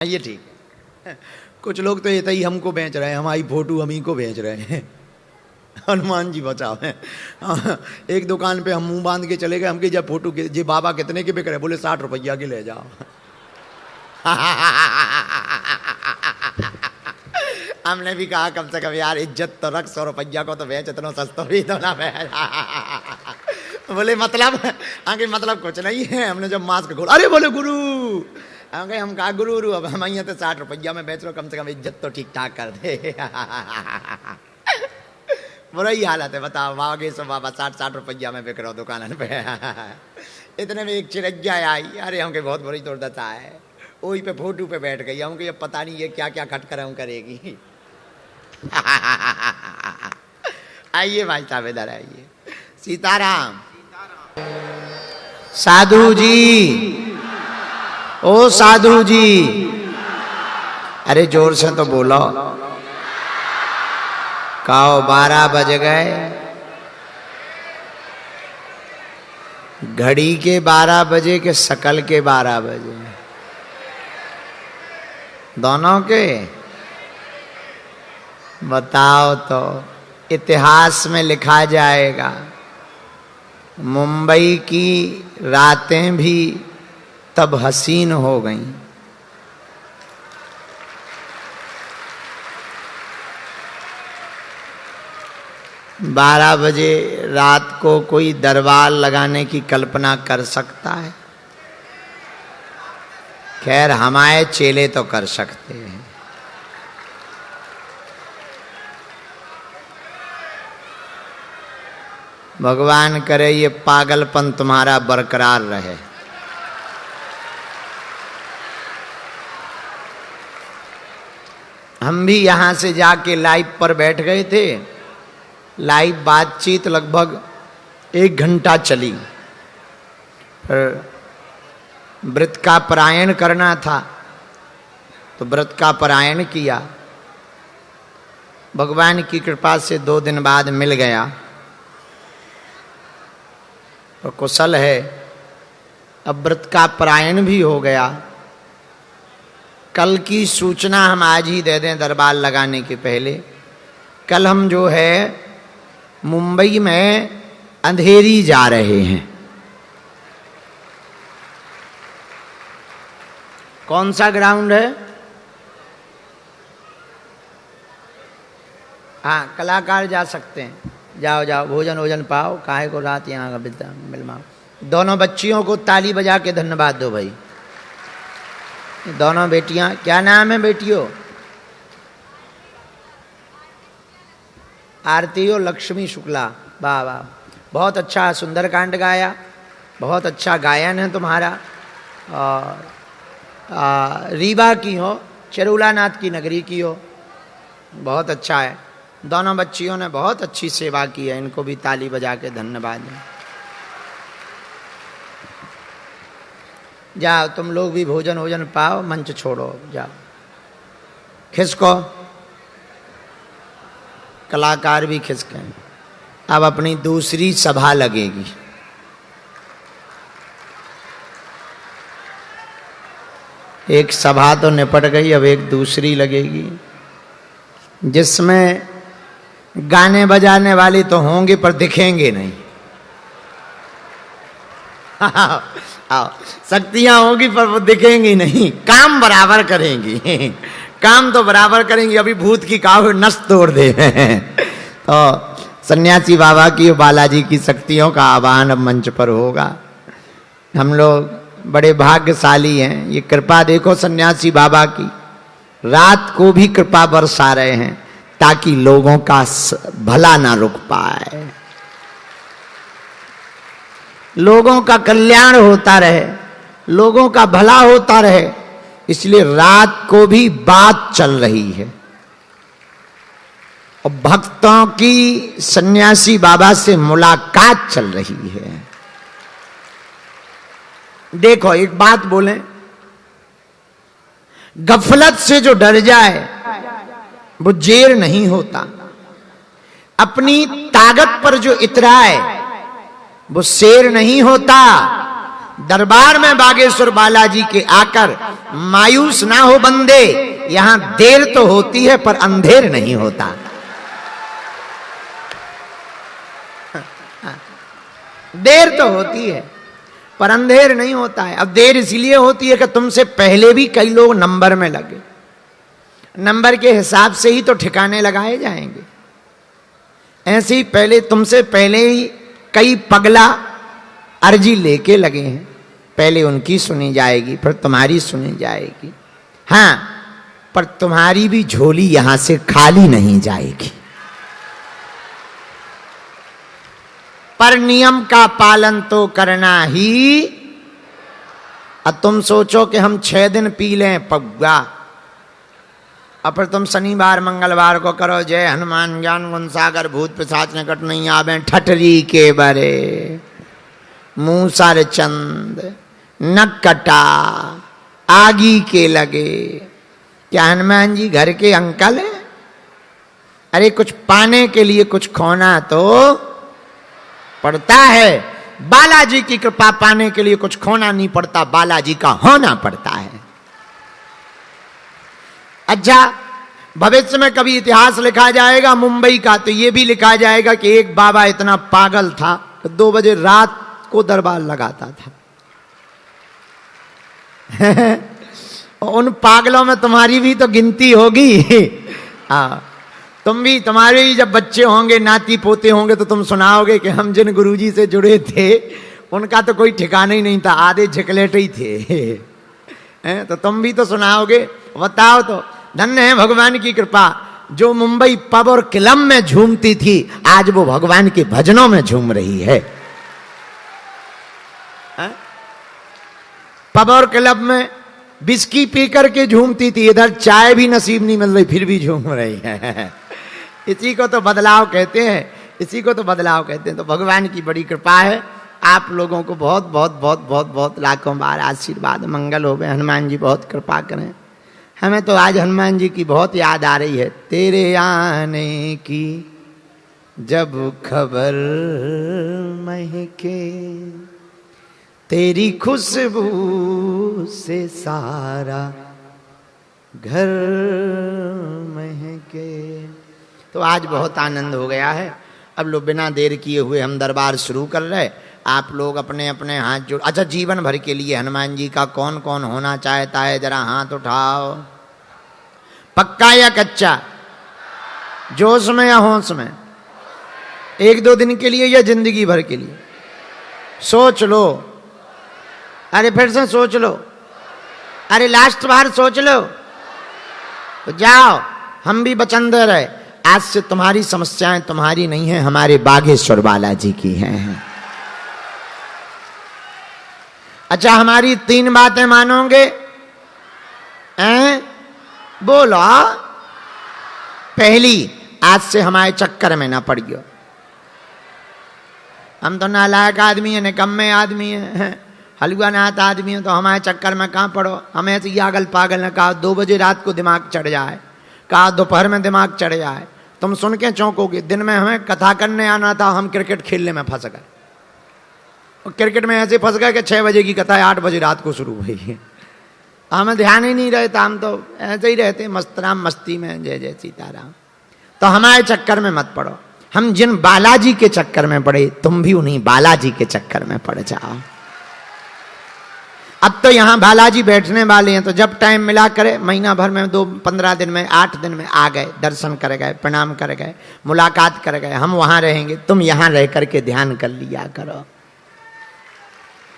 ये ठीक है। कुछ लोग तो ये ही हमको बेच रहे हैं, हमारी फोटो हम ही को बेच रहे हैं। हनुमान जी बचाओ है। एक दुकान पे हम मुंह बांध के चले गए, हम कि जब फोटो के जी बाबा कितने के बिक रहे, बोले 60 रुपया के ले जाओ। हमने भी कहा कम से कम यार इज्जत तो रख, 100 रुपया को तो बेच, इतना सस्ता भी तो ना बेच। बोले मतलब आगे मतलब कुछ नहीं है। हमने जब मास्क खोला, अरे बोले गुरु, हम कहा गुरु अब हम यहाँ तो 60 रुपया में बेच रहे हो, कम से कम इज्जत तो ठीक ठाक कर दे। बुरा ही हालत है, बताओ आगे सो बाबा 60 रुपया में बिक रहा हो दुकान पे। इतने में एक चिरैया आई, अरे हमके बहुत बुरी दुर्दशा है, वही पे फोटो पे बैठ गई। हमको ये पता नहीं ये क्या क्या खटकर हम करेगी। आइए भाई साहब इधर आइए। सीताराम। साधु जी, ओ साधु जी, अरे जोर से तो बोलो। कहो 12 बज गए, घड़ी के 12 बजे के शकल के 12 बजे, दोनों के? बताओ तो, इतिहास में लिखा जाएगा मुंबई की रातें भी तब हसीन हो गईं। बारह बजे रात को कोई दरबार लगाने की कल्पना कर सकता है? खैर हमारे चेले तो कर सकते हैं। भगवान करे ये पागलपन तुम्हारा बरकरार रहे। हम भी यहां से जाके लाइव पर बैठ गए थे। लाइव बातचीत लगभग 1 घंटा चली। फिर व्रत का पारायण करना था तो व्रत का पारायण किया। भगवान की कृपा से 2 दिन बाद मिल गया और कुशल है। अब व्रत का पारायण भी हो गया। कल की सूचना हम आज ही दे दें दरबार लगाने के पहले। कल हम जो है मुंबई में अंधेरी जा रहे हैं। कौन सा ग्राउंड है? हाँ, कलाकार जा सकते हैं। जाओ जाओ, भोजन वोजन पाओ, काहे को रात यहाँ का मिलमाओ। दोनों बच्चियों को ताली बजा के धन्यवाद दो भाई। दोनों बेटियां, क्या नाम है बेटियों? आरती और लक्ष्मी शुक्ला। वाह वाह, बहुत अच्छा सुंदरकांड गाया, बहुत अच्छा गायन है तुम्हारा। और रीवा की हो, चरुला नाथ की नगरी की हो, बहुत अच्छा है। दोनों बच्चियों ने बहुत अच्छी सेवा की है, इनको भी ताली बजा के धन्यवाद है। जाओ तुम लोग भी भोजन वोजन पाओ, मंच छोड़ो, जाओ खिसको। कलाकार भी खिसके। अब अपनी दूसरी सभा लगेगी। एक सभा तो निपट गई, अब एक दूसरी लगेगी जिसमें गाने बजाने वाले तो होंगे पर दिखेंगे नहीं। आओ, शक्तियां होंगी पर वो दिखेंगी नहीं, काम बराबर करेंगी। काम तो बराबर करेंगी। अभी भूत की काहू नस तोड़ दे। तो सन्यासी बाबा की और बालाजी की शक्तियों का आह्वान अब मंच पर होगा। हम लोग बड़े भाग्यशाली हैं। ये कृपा देखो सन्यासी बाबा की, रात को भी कृपा बरसा रहे हैं ताकि लोगों का भला ना रुक पाए, लोगों का कल्याण होता रहे, लोगों का भला होता रहे। इसलिए रात को भी बात चल रही है और भक्तों की सन्यासी बाबा से मुलाकात चल रही है। देखो एक बात बोलें, गफलत से जो डर जाए वो जेर नहीं होता। अपनी ताकत पर जो इतराए वो शेर नहीं होता। दरबार में बागेश्वर बालाजी के आकर मायूस ना हो बंदे, यहां देर तो होती है पर अंधेर नहीं होता। देर तो होती है पर अंधेर नहीं होता है। अब देर इसलिए होती है कि तुमसे पहले भी कई लोग नंबर में लगे, नंबर के हिसाब से ही तो ठिकाने लगाए जाएंगे। ऐसे ही पहले तुमसे पहले ही कई पगला अर्जी लेके लगे हैं, पहले उनकी सुनी जाएगी फिर तुम्हारी सुनी जाएगी। हां, पर तुम्हारी भी झोली यहां से खाली नहीं जाएगी। पर नियम का पालन तो करना ही। अब तुम सोचो कि हम 6 दिन पी लें पग्गा, अब फिर तुम शनिवार मंगलवार को करो जय हनुमान ज्ञान गुण सागर भूत पिशाच निकट नहीं आवे, ठटरी के बरे मूसर चंद नक कटा आगी के लगे। क्या हनुमान जी घर के अंकल हैं? अरे कुछ पाने के लिए कुछ खोना तो पड़ता है। बालाजी की कृपा पाने के लिए कुछ खोना नहीं पड़ता, बालाजी का होना पड़ता है। अच्छा, भविष्य में कभी इतिहास लिखा जाएगा मुंबई का, तो यह भी लिखा जाएगा कि एक बाबा इतना पागल था कि 2 बजे रात को दरबार लगाता था। उन पागलों में तुम्हारी भी तो गिनती होगी। हाँ, तुम भी, तुम्हारे ही जब बच्चे होंगे नाती पोते होंगे तो तुम सुनाओगे कि हम जिन गुरुजी से जुड़े थे उनका तो कोई ठिकाना ही नहीं था, आधे झिकलेटे ही थे। तो तुम भी तो सुनाओगे। बताओ तो, धन्य है भगवान की कृपा, जो मुंबई पब और क्लब में झूमती थी आज वो भगवान के भजनों में झूम रही है। पब और क्लब में बिस्की पी करके झूमती थी, इधर चाय भी नसीब नहीं मिल रही फिर भी झूम रही है। इसी को तो बदलाव कहते हैं, इसी को तो बदलाव कहते हैं। तो भगवान की बड़ी कृपा है, आप लोगों को बहुत बहुत बहुत बहुत बहुत लाखों बार आशीर्वाद मंगल हो गए। हनुमान जी बहुत कृपा करें। हमें तो आज हनुमान जी की बहुत याद आ रही है। तेरे आने की जब खबर महके, तेरी खुशबू से सारा घर महके। तो आज बहुत आनंद हो गया है। अब लोग बिना देर किए हुए हम दरबार शुरू कर रहे। आप लोग अपने अपने हाथ जोड़, अच्छा जीवन भर के लिए हनुमान जी का कौन कौन होना चाहता है जरा हाथ उठाओ। पक्का या कच्चा? जोश में या होश में? 1-2 दिन के लिए या जिंदगी भर के लिए? सोच लो। अरे फिर से सोच लो। अरे लास्ट बार सोच लो। तो जाओ, हम भी वचन दे रहे, आज से तुम्हारी समस्याएं तुम्हारी नहीं है, हमारे बागेश्वर बालाजी की हैं। अच्छा, हमारी 3 बातें मानोगे? बोलो। पहली, आज से हमारे चक्कर में ना पड़ियो। हम तो नालायक आदमी है, निकम्मे आदमी है, हलुआ नाथ आदमी है, तो हमारे चक्कर में कहाँ पड़ो। हमें ऐसे यागल पागल ने कहा 2 बजे रात को दिमाग चढ़ जाए, कहा दोपहर में दिमाग चढ़ जाए, तुम सुन के चौंकोगे। दिन में हमें कथा करने आना था, हम क्रिकेट खेलने में फंस गए। और क्रिकेट में ऐसे फंस गए कि 6 बजे की कथा 8 बजे रात को शुरू हुई। हमें ध्यान ही नहीं रहता, हम तो ऐसे ही रहते मस्तराम मस्ती में, जय जय सीताराम। तो हमारे चक्कर में मत पड़ो। हम जिन बालाजी के चक्कर में पड़े, तुम भी उन्हीं बालाजी के चक्कर में पड़ जाओ। अब तो यहां बालाजी बैठने वाले हैं, तो जब टाइम मिला करे, महीना भर में 15 दिन में 8 दिन में आ गए, दर्शन कर गए, प्रणाम कर गए, मुलाकात कर गए। हम वहां रहेंगे, तुम यहां रह करके ध्यान कर लिया करो।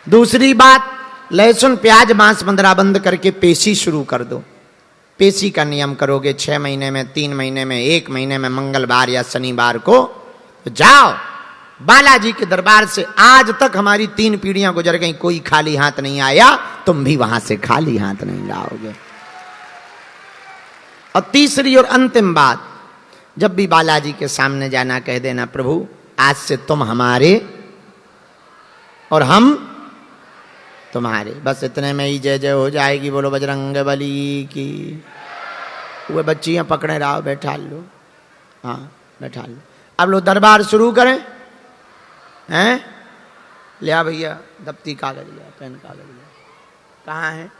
दूसरी बात, लहसुन प्याज मांस मंदरा बंद करके पेशी शुरू कर दो। पेशी का नियम करोगे 6 महीने में, 3 महीने में, 1 महीने में, मंगलवार या शनिवार को तो जाओ बालाजी के दरबार से। आज तक हमारी 3 पीढ़ियां गुजर गई, कोई खाली हाथ नहीं आया, तुम भी वहां से खाली हाथ नहीं लाओगे। और तीसरी और अंतिम बात, जब भी बालाजी के सामने जाना कह देना, प्रभु आज से तुम हमारे और हम तुम्हारे। बस इतने में ही जय जय हो जाएगी। बोलो बजरंगबली की। वो बच्चियां पकड़े रहो, बैठा लो। हाँ बैठा लो। अब लो दरबार शुरू करें हैं? लिया भैया दफ्ती कागज लिया, पेन कागज लिया, कहाँ है?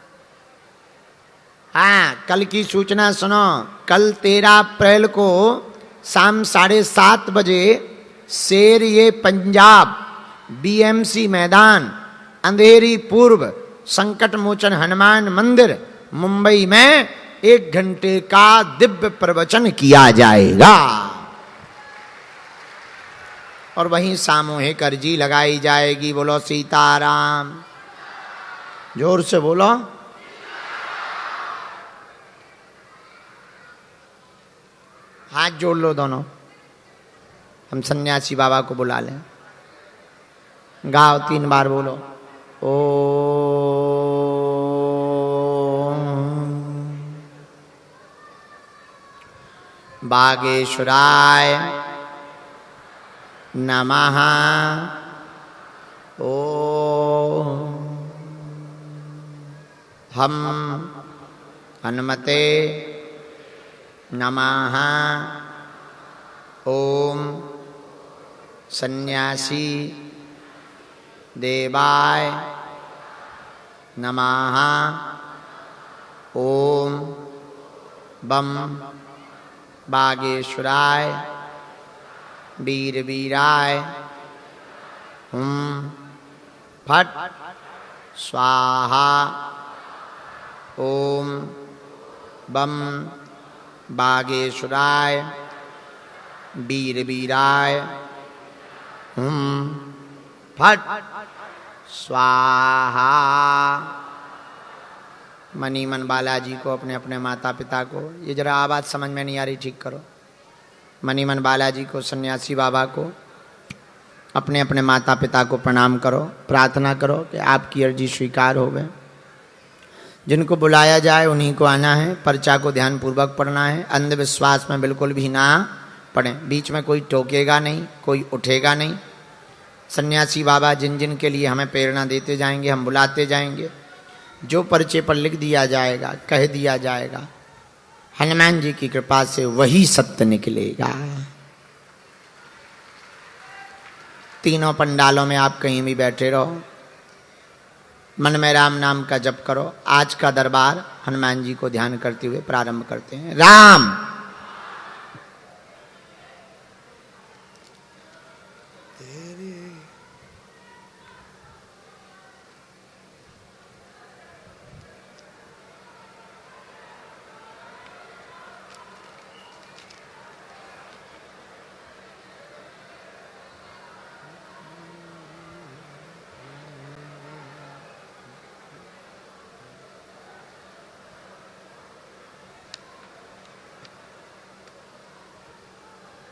हाँ, कल की सूचना सुनो। कल 13 अप्रैल को शाम 7:30 बजे शेर ये पंजाब बीएमसी मैदान अंधेरी पूर्व संकट मोचन हनुमान मंदिर मुंबई में 1 घंटे का दिव्य प्रवचन किया जाएगा और वहीं सामूहिक अर्जी लगाई जाएगी। बोलो सीताराम, जोर से बोलो। हाथ जोड़ लो दोनों, हम सन्यासी बाबा को बुला लें। गाओ 3 बार बोलो ओ बागेश्वराय नमः। ओ हम हनुमते नमः। ओम सन्यासी देवाय नमः। ओम बम बागेश्वराय वीर वीराय हुम फट स्वाहा। ओम बम बागेश्वराय वीर वीराय हुम फट स्वाहा। मनी मन बालाजी को, अपने अपने माता पिता को, ये जरा आवाज़ समझ में नहीं आ रही, ठीक करो। मनी मन बालाजी को, सन्यासी बाबा को, अपने अपने माता पिता को प्रणाम करो, प्रार्थना करो कि आपकी अर्जी स्वीकार हो गए। जिनको बुलाया जाए उन्हीं को आना है, पर्चा को ध्यानपूर्वक पढ़ना है, अंधविश्वास में बिल्कुल भी ना पढ़ें। बीच में कोई टोकेगा नहीं, कोई उठेगा नहीं। सन्यासी बाबा जिन जिन के लिए हमें प्रेरणा देते जाएंगे, हम बुलाते जाएंगे। जो पर्चे पर लिख दिया जाएगा, कह दिया जाएगा, हनुमान जी की कृपा से वही सत्य निकलेगा। तीनों पंडालों में आप कहीं भी बैठे रहो, मन में राम नाम का जप करो। आज का दरबार हनुमान जी को ध्यान करते हुए प्रारंभ करते हैं। राम